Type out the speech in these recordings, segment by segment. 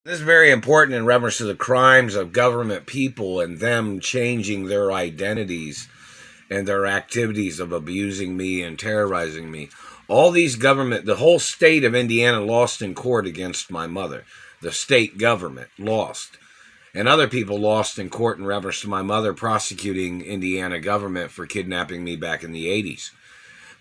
This is very important in reference to the crimes of government people and them changing their identities and their activities of abusing me and terrorizing me. All these government, the whole state of Indiana lost in court against my mother. The state government lost. And other people lost in court in reference to my mother prosecuting Indiana government for kidnapping me back in the 80s.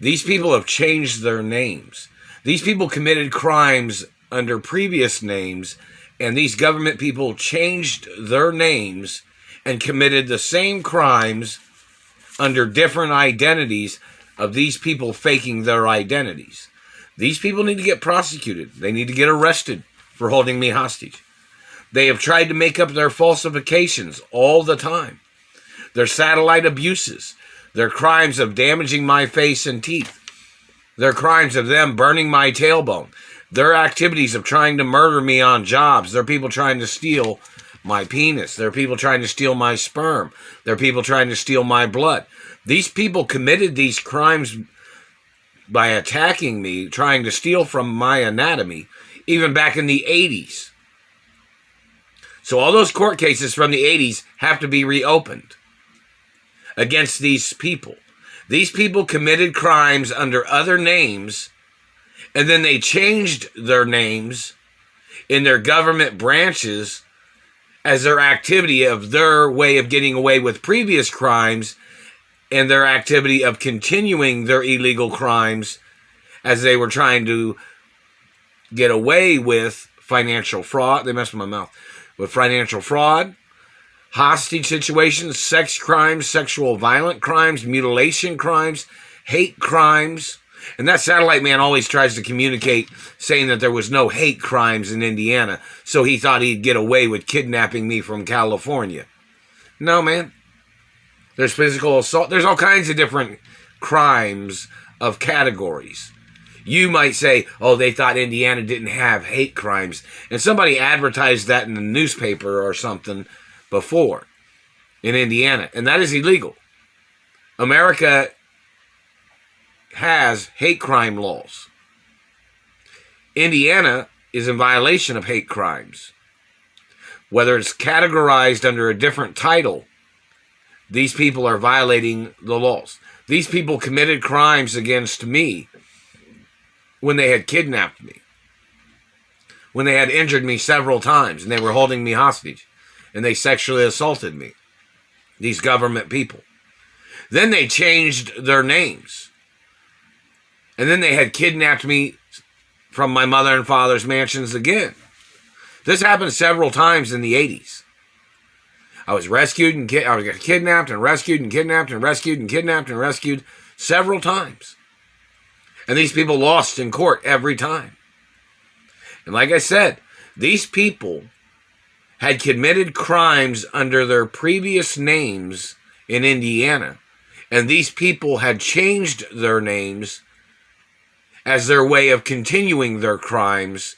These people have changed their names. These people committed crimes under previous names, and these government people changed their names and committed the same crimes under different identities of these people faking their identities. These people need to get prosecuted. They need to get arrested for holding me hostage. They have tried to make up their falsifications all the time. Their satellite abuses, their crimes of damaging my face and teeth, their crimes of them burning my tailbone, their activities of trying to murder me on jobs. There are people trying to steal my penis. There are people trying to steal my sperm. There are people trying to steal my blood. These people committed these crimes by attacking me, trying to steal from my anatomy, even back in the 80s. So all those court cases from the 80s have to be reopened against these people. These people committed crimes under other names, and then they changed their names in their government branches as their activity of their way of getting away with previous crimes and their activity of continuing their illegal crimes as they were trying to get away with financial fraud. They messed with my mouth. With financial fraud, hostage situations, sex crimes, sexual violent crimes, mutilation crimes, hate crimes. And that satellite man always tries to communicate saying that there was no hate crimes in Indiana, so he thought he'd get away with kidnapping me from California. No, man. There's physical assault. There's all kinds of different crimes of categories. You might say, oh, they thought Indiana didn't have hate crimes. And somebody advertised that in the newspaper or something before in Indiana. And that is illegal. America has hate crime laws. Indiana is in violation of hate crimes. Whether it's categorized under a different title, these people are violating the laws. These people committed crimes against me when they had kidnapped me, when they had injured me several times, and they were holding me hostage, and they sexually assaulted me, these government people. Then they changed their names. And then they had kidnapped me from my mother and father's mansions again. This happened several times in the 80s. I was rescued and I was kidnapped and rescued and kidnapped and rescued and kidnapped and rescued several times. And these people lost in court every time. And like I said, these people had committed crimes under their previous names in Indiana. And these people had changed their names as their way of continuing their crimes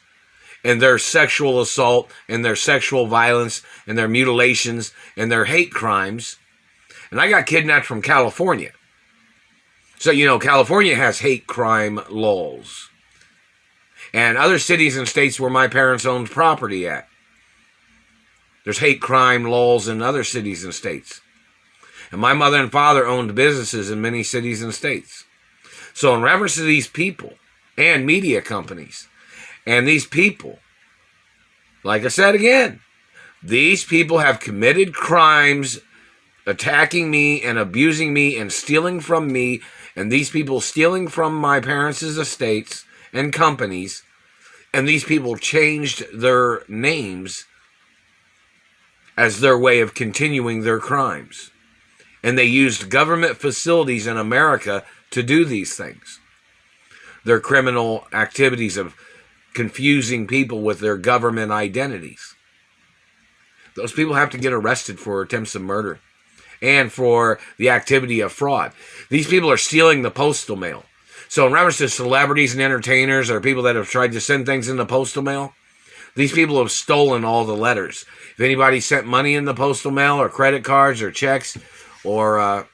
and their sexual assault and their sexual violence and their mutilations and their hate crimes. And I got kidnapped from California. So, California has hate crime laws. And other cities and states where my parents owned property at, there's hate crime laws in other cities and states. And my mother and father owned businesses in many cities and states. So in reference to these people and media companies, and these people, like I said again, these people have committed crimes attacking me and abusing me and stealing from me, and these people stealing from my parents' estates and companies, and these people changed their names as their way of continuing their crimes. And they used government facilities in America to do these things. Their criminal activities of confusing people with their government identities. Those people have to get arrested for attempts of murder and for the activity of fraud. These people are stealing the postal mail. So in reference to celebrities and entertainers or people that have tried to send things in the postal mail, these people have stolen all the letters. If anybody sent money in the postal mail or credit cards or checks or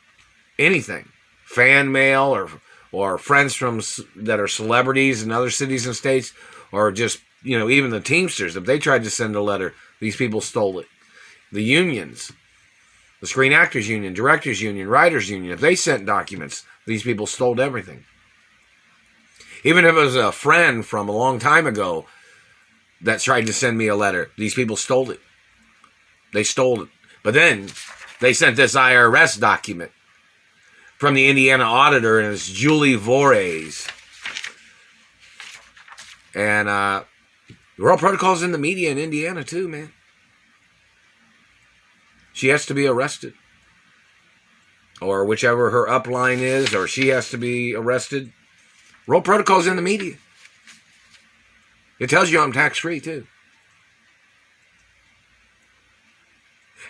anything, fan mail or friends that are celebrities in other cities and states, or just even the Teamsters, if they tried to send a letter, these people stole it. The unions, the Screen Actors Union, Directors Union, Writers Union, if they sent documents, these people stole everything. Even if it was a friend from a long time ago that tried to send me a letter, these people stole it. They stole it. But then they sent this IRS document from the Indiana auditor, and it's Julie Vorez. And Rural Protocol's in the media in Indiana too, man. She has to be arrested. Or whichever her upline is, or she has to be arrested. Rural Protocol's in the media. It tells you I'm tax-free too.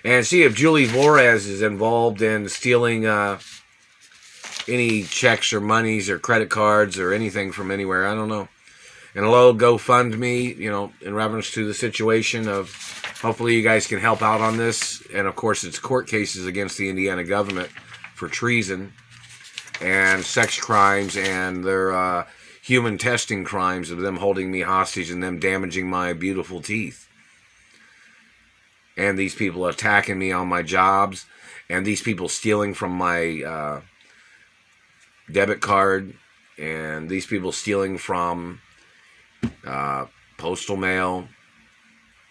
And see if Julie Vorez is involved in stealing any checks or monies or credit cards or anything from anywhere. I don't know. And hello, GoFundMe, in reference to the situation of, hopefully you guys can help out on this. And of course, it's court cases against the Indiana government for treason and sex crimes and their human testing crimes of them holding me hostage and them damaging my beautiful teeth. And these people attacking me on my jobs, and these people stealing from my debit card, and these people stealing from postal mail.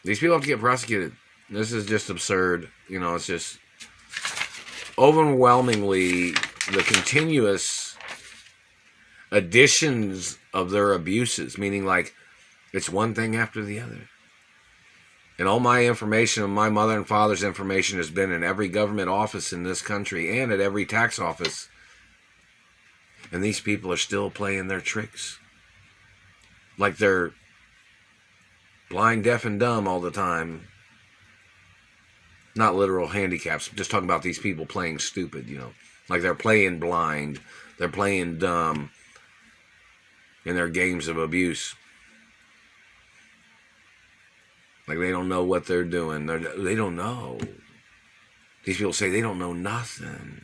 These people have to get prosecuted. This is just absurd. It's just overwhelmingly the continuous additions of their abuses, meaning like it's one thing after the other. And all my information, and my mother and father's information, has been in every government office in this country and at every tax office. And these people are still playing their tricks. Like they're blind, deaf, and dumb all the time. Not literal handicaps. I'm just talking about these people playing stupid, Like they're playing blind. They're playing dumb in their games of abuse. Like they don't know what they're doing. They don't know. These people say they don't know nothing.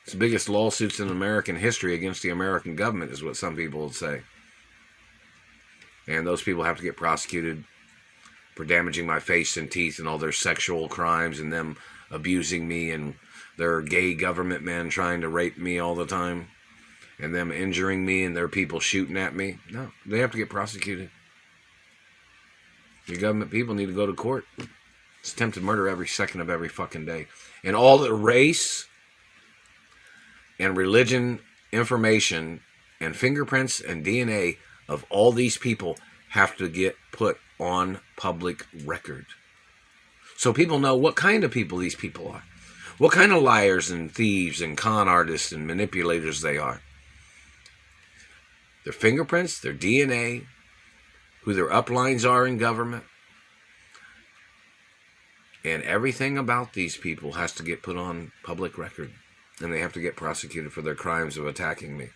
It's the biggest lawsuits in American history against the American government is what some people would say. And those people have to get prosecuted for damaging my face and teeth and all their sexual crimes and them abusing me and their gay government men trying to rape me all the time and them injuring me and their people shooting at me. No, they have to get prosecuted. The government people need to go to court. It's attempted murder every second of every fucking day. And all the race and religion information and fingerprints and DNA of all these people have to get put on public record. So people know what kind of people these people are. What kind of liars and thieves and con artists and manipulators they are. Their fingerprints, their DNA, who their uplines are in government. And everything about these people has to get put on public record. And they have to get prosecuted for their crimes of attacking me.